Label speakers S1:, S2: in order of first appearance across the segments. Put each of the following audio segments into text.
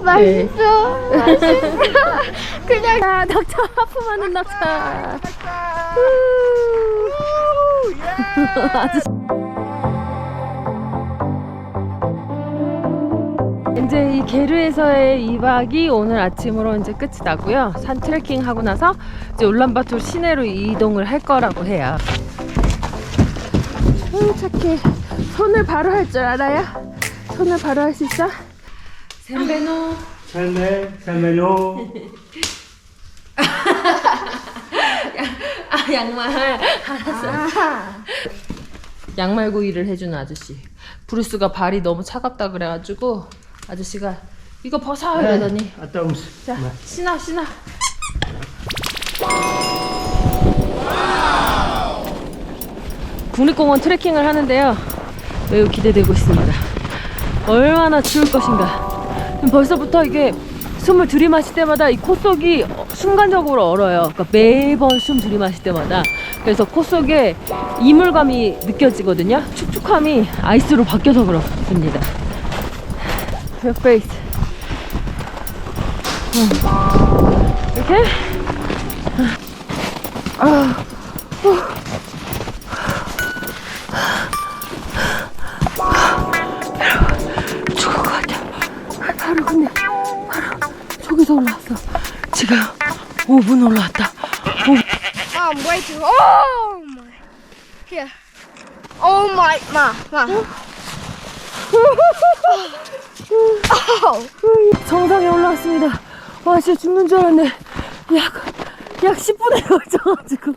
S1: 맛있어. 그냥
S2: 낙차 하품하는 낙차. 아저씨. 이제 이 게르에서의 2박이 오늘 아침으로 이제 끝이 나고요. 산 트레킹 하고 나서 이제 울란바토르 시내로 이동을 할 거라고 해요. 착해. 손을 바로 할 줄 알아요? 손을 바로 할 수 있어? 셈베노.
S3: 살멜로.
S2: 아, 양말. 알았어. 양말 구이를 해주는 아저씨. 브루스가 발이 너무 차갑다 그래가지고 아저씨가 이거 벗어 이러더니 자, 신어. 국립공원 트레킹을 하는데요. 매우 기대되고 있습니다. 얼마나 추울 것인가. 벌써부터 이게 숨을 들이마실 때마다 이 코 속이 순간적으로 얼어요. 그러니까 매번 숨 들이마실 때마다. 그래서 코 속에 이물감이 느껴지거든요. 축축함이 아이스로 바뀌어서 그렇습니다. Your face. 이렇게. 죽을 것 같아. 바로 근데 바로 저기서 올라왔어. 지금 5분 올라왔다.
S1: I'm way too. Oh my. Here. Oh my, ma.
S2: 정상에 올라왔습니다. 와, 진짜 죽는 줄 알았네. 약 10분에 걸쳐가지고.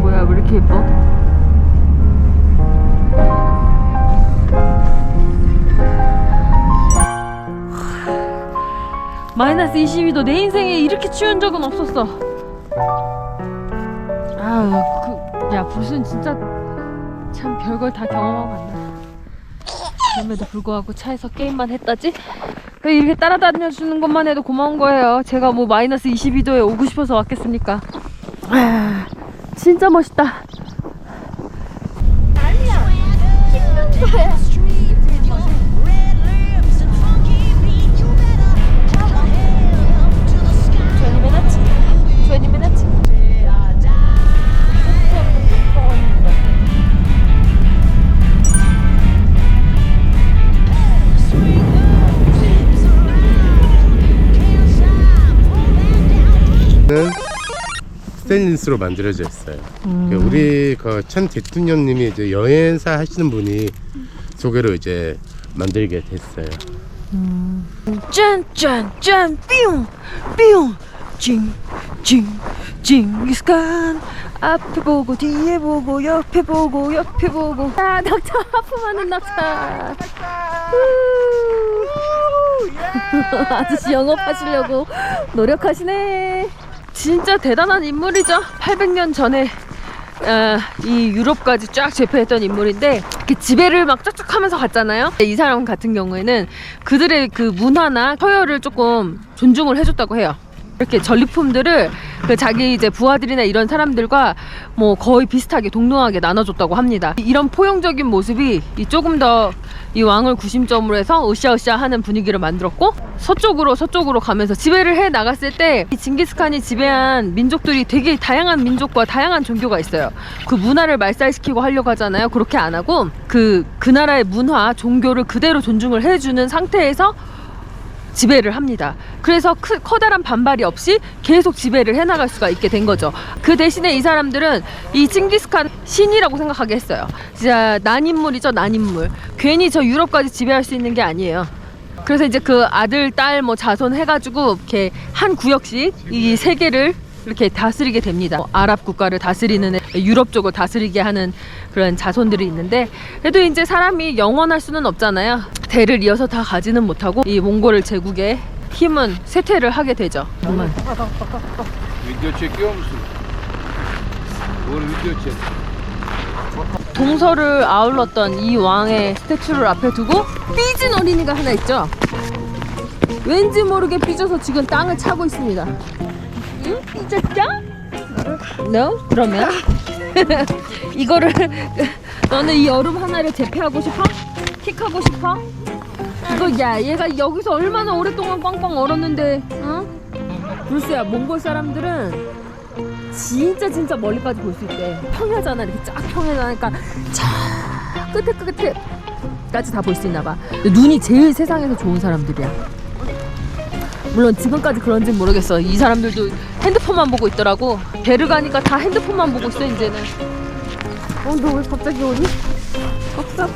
S2: 뭐야, 왜 이렇게 예뻐? 마이너스 22도. 내 인생에 이렇게 추운 적은 없었어. 야, 무슨 진짜 참 별걸 다 경험하고 간다. 그럼에도 불구하고 차에서 게임만 했다지? 이렇게 따라다녀주는 것만 해도 고마운 거예요. 제가 뭐 마이너스 22도에 오고 싶어서 왔겠습니까? 진짜 멋있다.
S1: 아니야. 찍는 거야. 20 minutes.
S3: 는 스테인리스로 만들어져 있어요. 우리 전 대통령님이 이제 여행사 하시는 분이 소개로 이제 만들게 됐어요.
S2: 짠짠짠 뿅뿅 징징징기스칸. 앞에 보고 뒤에 보고 옆에 보고 낙차 하품하는 낙차. 아저씨 영업하시려고 노력하시네. 진짜 대단한 인물이죠. 800년 전에 이 유럽까지 쫙 제패했던 인물인데 이렇게 지배를 막 쫙쫙 하면서 갔잖아요. 이 사람 같은 경우에는 그들의 그 문화나 서열을 조금 존중을 해줬다고 해요. 이렇게 전리품들을 자기 이제 부하들이나 이런 사람들과 뭐 거의 비슷하게 동등하게 나눠줬다고 합니다. 이런 포용적인 모습이 조금 더 이 왕을 구심점으로 해서 으쌰으쌰 하는 분위기를 만들었고, 서쪽으로 가면서 지배를 해 나갔을 때 이 징기스칸이 지배한 민족들이 되게 다양한 민족과 다양한 종교가 있어요. 그 문화를 말살시키고 하려고 하잖아요. 그렇게 안 하고 그 나라의 문화, 종교를 그대로 존중을 해주는 상태에서 지배를 합니다. 그래서 커다란 반발이 없이 계속 지배를 해나갈 수가 있게 된 거죠. 그 대신에 이 사람들은 이 칭기스칸 신이라고 생각하게 했어요. 진짜 난인물이죠, 난인물. 괜히 저 유럽까지 지배할 수 있는 게 아니에요. 그래서 이제 그 아들, 딸 뭐 자손 해가지고 이렇게 한 구역씩 이 세계를 이렇게 다스리게 됩니다. 아랍 국가를 다스리는, 유럽 쪽을 다스리게 하는 그런 자손들이 있는데, 그래도 이제 사람이 영원할 수는 없잖아요. 대를 이어서 다 가지는 못하고 이 몽골 제국의 힘은 쇠퇴를 하게 되죠. 정말.
S4: Video çekiyor musun? Doğru video çek.
S2: 동서를 아울렀던 이 왕의 스태츄를 앞에 두고 삐진 어린이가 하나 있죠. 왠지 모르게 삐져서 지금 땅을 차고 있습니다. 응? 삐졌죠? No? 그러면 이거를 너는 이 얼음 하나를 제패하고 싶어? 킥하고 싶어? 이거 야 얘가 여기서 얼마나 오랫동안 꽝꽝 얼었는데 응? 글쎄야 몽골 사람들은 진짜 멀리까지 볼 수 있대. 평야잖아. 이렇게 쫙 평야잖아. 쫙 끝에까지 다 볼 수 있나 봐. 눈이 제일 세상에서 좋은 사람들이야. 물론 지금까지 그런지는 모르겠어. 이 사람들도 핸드폰만 보고 있더라고. 배를 가니까 다 핸드폰만 보고 있어 이제는. 너 왜 갑자기 오니? 없어.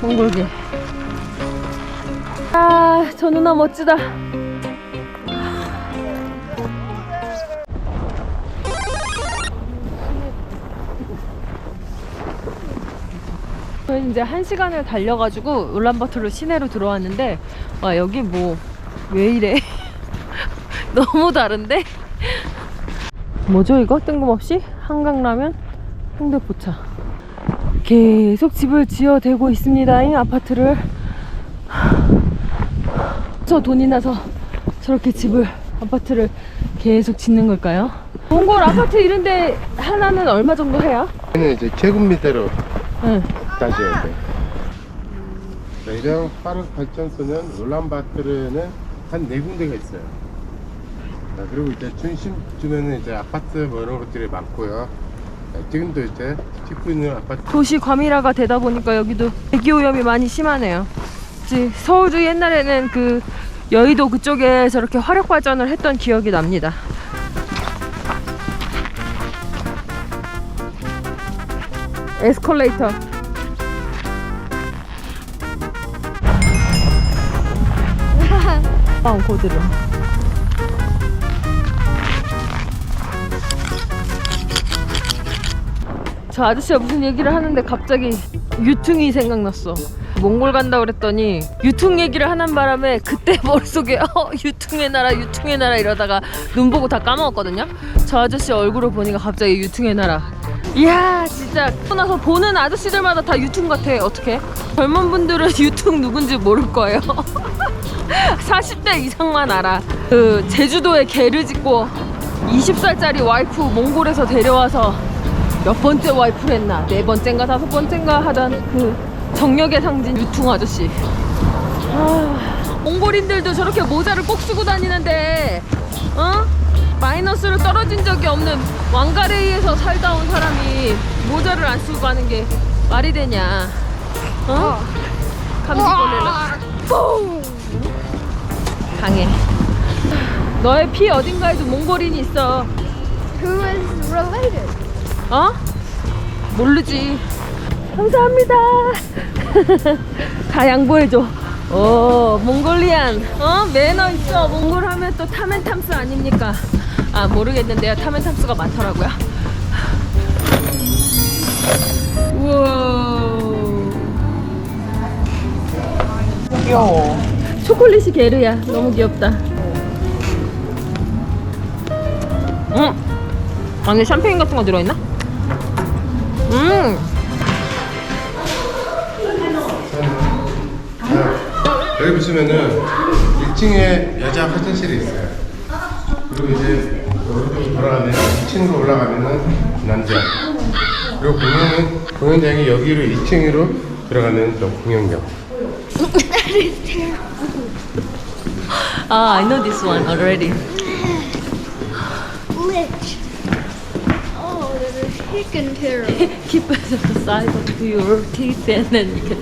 S2: 몽골개. 아, 저 누나 멋지다. 저희 이제 1시간을 달려가지고 울란바토르 시내로 들어왔는데 와 여기 뭐 왜 이래? 너무 다른데? 뭐죠 이거? 뜬금없이? 한강라면? 홍대포차. 계속 집을 지어대고 있습니다. 이 아파트를. 저 돈이 나서 저렇게 아파트를 계속 짓는 걸까요? 몽골 아파트 이런데 하나는 얼마 정도 해요?
S3: 얘는 이제 제곱미터로
S2: 응.
S3: 따져야 돼. 자, 이런 화력 발전소는 울란바토르는 한 4군데가 있어요. 자, 그리고 이제 중심쯤에는 이제 아파트 뭐 이런 것들이 많고요. 자, 지금도 이제 짓고 있는 아파트.
S2: 도시 과밀화가 되다 보니까 여기도 대기오염이 많이 심하네요. 서울도 옛날에는 그 여의도 그쪽에 저렇게 화력 발전을 했던 기억이 납니다. 에스컬레이터. 고드름. 저 아저씨가 무슨 얘기를 하는데 갑자기 유퉁이 생각났어. 몽골 간다 그랬더니 유퉁 얘기를 하는 바람에 그때 머릿속에 유퉁의 나라 이러다가 눈 보고 다 까먹었거든요. 저 아저씨 얼굴을 보니까 갑자기 유퉁의 나라. 이야 진짜 나서 보는 아저씨들마다 다 유퉁 같아. 어떡해? 젊은 분들은 유퉁 누군지 모를 거예요. 40대 이상만 알아. 그 제주도에 개를 짓고 20살짜리 와이프 몽골에서 데려와서 몇 번째 와이프를 했나 4번째인가 5번째인가 하던 그 정력의 상징 유퉁 아저씨. 몽골인들도 저렇게 모자를 꼭 쓰고 다니는데 마이너스로 떨어진 적이 없는 왕가레이에서 살다 온 사람이 모자를 안 쓰고 가는 게 말이 되냐? 감기걸레를 강해. 너의 피 어딘가에도 몽골인이 있어.
S1: Who is related?
S2: 모르지. 감사합니다. 다 양보해줘. 몽골리안. 매너 있어. 몽골 하면 또 타멘탐스 아닙니까? 아, 모르겠는데요. 타멘탐스가 많더라고요. 우와.
S4: 귀여워.
S2: 초콜릿이 게르야. 너무 귀엽다. 안에 샴페인 같은 거 들어있나?
S3: 여기 보시면은 1층에 여자 화장실이 있어요. 그리고 이제 오른쪽으로 돌아가면 2층으로 올라가면은 남자. 그리고 공연장이 여기로 2층으로 들어가면 또 공연장.
S2: I know this one already.
S1: Lich. Oh, that is hickin' terrible.
S2: Keep it at the side of your teeth and then you can.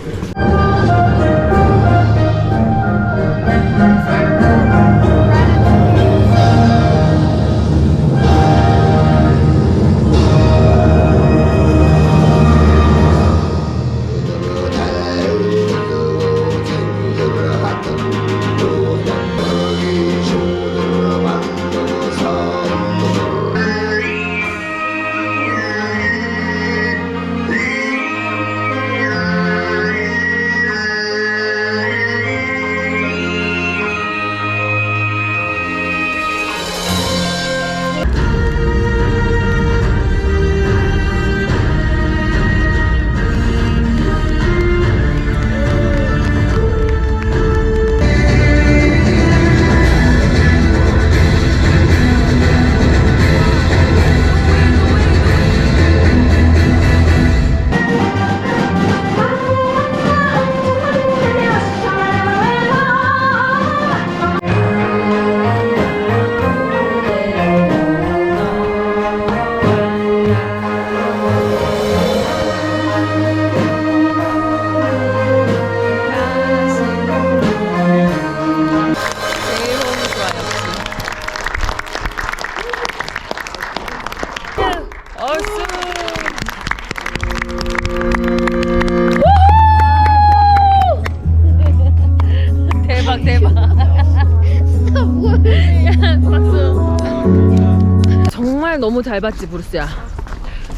S2: 너무 잘 봤지 브루스야.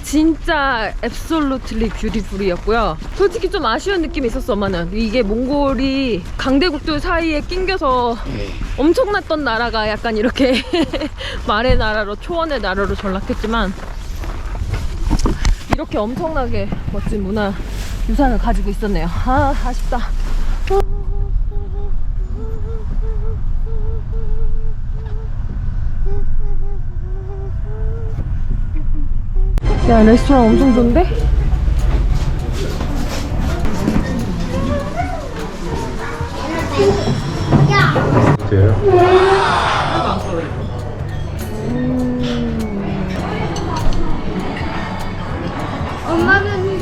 S2: 진짜 앱솔루틀리 뷰티풀이었고요. 솔직히 좀 아쉬운 느낌이 있었어 엄마는. 이게 몽골이 강대국들 사이에 낑겨서 엄청났던 나라가 약간 이렇게 말의 나라로 초원의 나라로 전락했지만 이렇게 엄청나게 멋진 문화 유산을 가지고 있었네요. 아 아쉽다. 야 레스토랑 엄청 좋은데?
S3: 어때요?
S1: 엄마는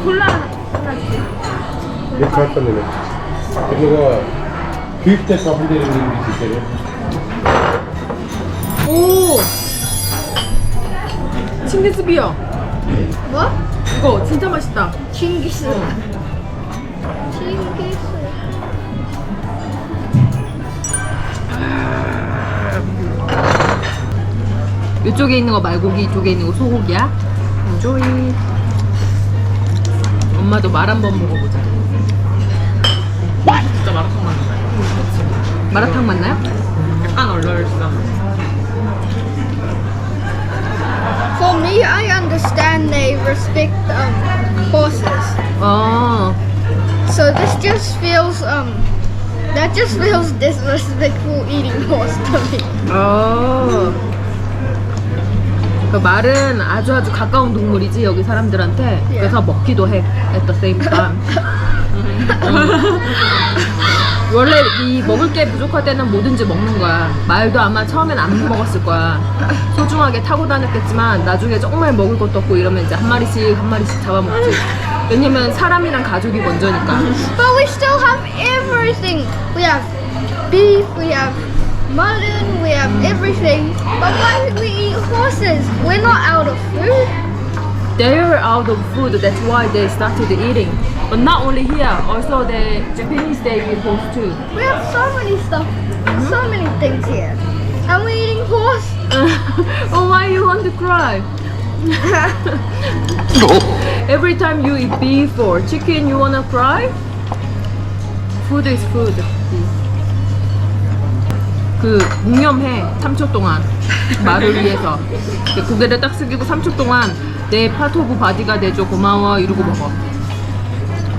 S1: 콜라 하나 주세요.
S3: 이렇게 할 건데 그리고 교육대사 흔들리는 게 있어요.
S2: 오! 칭기스 비어.
S1: 뭐?
S2: 이거 진짜 맛있다.
S1: 칭기스. 칭기스.
S2: 이쪽에 있는 거 말고기, 이쪽에 있는 거 소고기야. enjoy. 엄마도 말 한번 먹어보자.
S5: 진짜 마라탕 맛 나요.
S2: 마라탕 맞나요?
S5: 약간 얼얼쌈.
S1: For me, I understand they respect horses.
S2: 어.
S1: So this just feels that just feels disrespectful eating horse to me.
S2: 어. 그 말은 아주 가까운 동물이지 여기 사람들한테. 그래서 먹기도 해. At the same time. 원래 이 먹을 게 부족할 때는 뭐든지 먹는 거야. 말도 아마 처음엔 안 먹었을 거야. 소중하게 타고 다녔겠지만 나중에 정말 먹을 것도 없고 이러면 이제 한 마리씩 잡아먹지. 왜냐면 사람이랑 가족이 먼저니까.
S1: But we still have everything. We have beef, we have mutton, we have everything. But why do we eat horses? We're not out of food.
S2: They're out of food, that's why they started eating. But not only here, also the Japanese they eat horse too.
S1: We have so many stuff, so many things here. And we're eating horse.
S2: Oh, why you want to cry? Every time you eat beef or chicken, you wanna cry? Food is food. 그 묵념해 3초 동안 말을 위해서 고개를 딱 숙이고 3초 동안 내 part of body가 돼줘 고마워 이러고 먹어.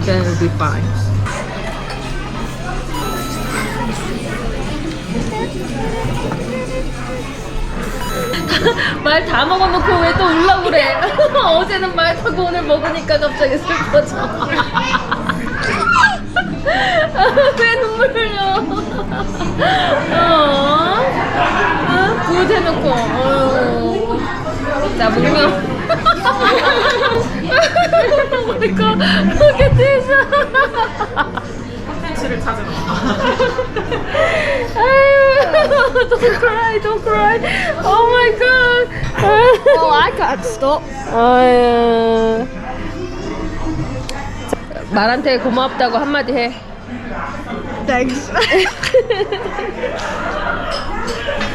S2: Then it'll be fine. 말 다 먹어놓고 왜 또 울라고 그래? 어제는 말 타고 오늘 먹으니까 갑자기 슬퍼져. 왜 눈물 흘려? 굿 해놓고. 자, 묵념. 그러니까 그게 되죠.
S5: 콘텐츠를 찾으러.
S2: Don't cry, don't cry. Oh my god.
S1: Well, I can't stop.
S2: 아유. 말한테 고맙다고 한마디 해.
S1: Thanks.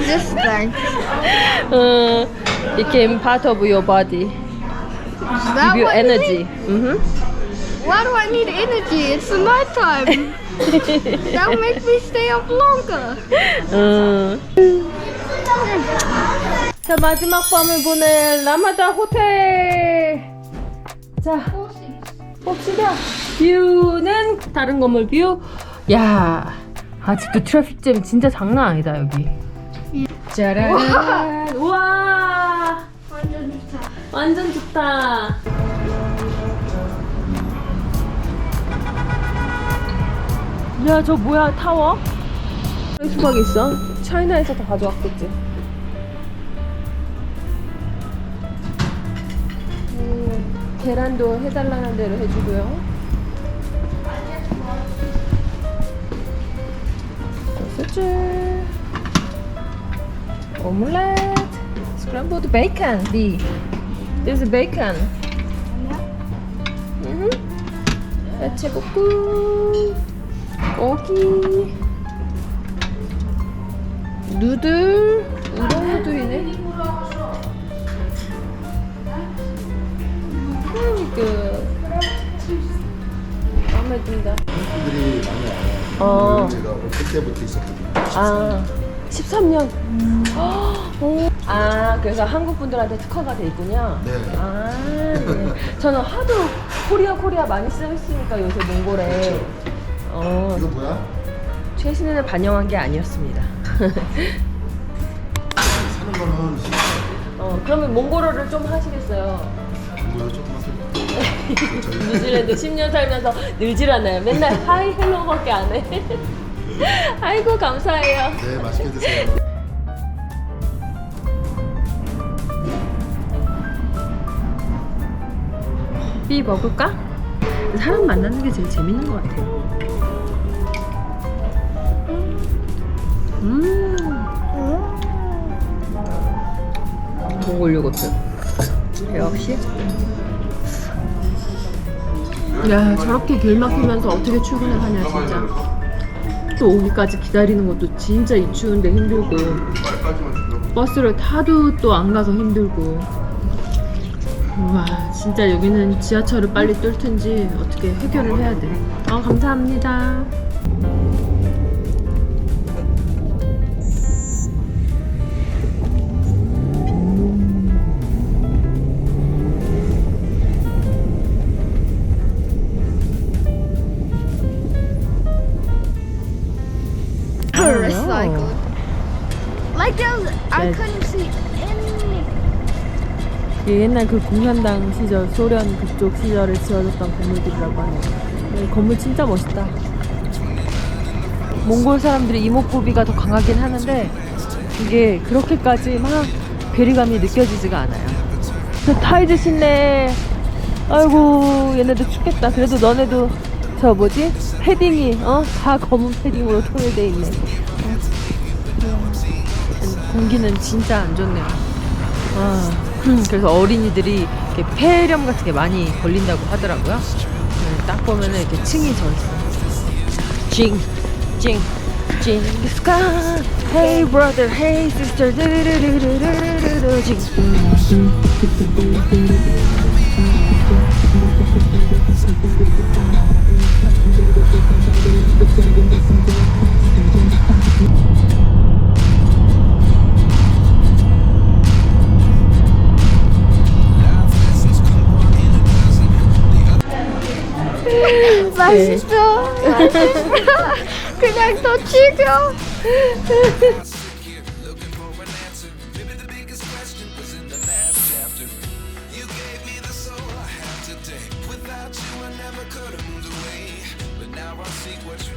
S1: Just thanks.
S2: Became part of your body.
S1: Is that
S2: Give you
S1: what you
S2: energy.
S1: need? Why do I need energy? It's night time. That'll make me stay up longer.
S2: 자, 마지막 밤을 보낼 라마다 호텔. 자, 봅시다. 뷰는 다른 건물 뷰. 야, 아직도 트래픽잼 진짜 장난 아니다 여기. 짜란. 우와. 완전 좋다. 야, 저 뭐야 타워? 수박 있어? 차이나에서 다 가져왔겠지. 계란도 해달라는 대로 해주고요. 소주, 오믈렛, scrambled bacon. There's bacon. 야채 볶음, 고기, 누들, 우동 누들이네. very good. 마음에 든다.
S6: 분들이 많이 와요.
S2: 어.
S6: 제가 그때부터 있었거든요.
S2: 아, 13년. 아, 그래서 한국 분들한테 특화가 돼 있군요.
S6: 네.
S2: 아, 네. 저는 하도 코리아 많이 쓰였으니까 요새 몽골에. 어,
S6: 이거 뭐야?
S2: 최신을 반영한 게 아니었습니다.
S6: 사는 거는
S2: 그러면 몽골어를 좀 하시겠어요?
S6: 뭐야 조금만 더.
S2: 뉴질랜드 10년 살면서 늘질 않아요. 맨날 하이 헬로밖에 안 해. 아이고 감사해요.
S6: 네, 맛있게 드세요.
S2: 삐 먹을까? 사람 만나는 게 제일 재밌는 것 같아요. 몽골 요거트 역시. 야, 저렇게 길 막히면서 어떻게 출근을 하냐 진짜. 또 오기까지 기다리는 것도 진짜 이 추운데 힘들고, 버스를 타도 또 안 가서 힘들고. 와, 진짜 여기는 지하철을 빨리 뚫든지 어떻게 해결을 해야 돼. 감사합니다.
S1: Recycled. Like there was, I
S2: Yeah.
S1: couldn't see any.
S2: 이게 옛날 그 공산당 시절, 소련 그쪽 시절에 지어졌던 건물들이라고 하네요. 네, 건물 진짜 멋있다. 몽골 사람들이 이목구비가 더 강하긴 하는데 이게 그렇게까지 막 괴리감이 느껴지지가 않아요. 저 타이즈 신네. 아이고, 얘네도 춥겠다. 그래도 너네도 저 뭐지? 패딩이 다 검은 패딩으로 통일돼 있네. 공기는 진짜 안 좋네요. 그래서 어린이들이 이렇게 폐렴 같은 게 많이 걸린다고 하더라고요. 딱 보면은 이렇게 층이 져 있어요. 징기스칸, hey brother, hey sister, 두두두두두두두,
S1: 맛있어. 그냥 더 즐겨.
S7: Without you, I never could have moved away. But now I see what you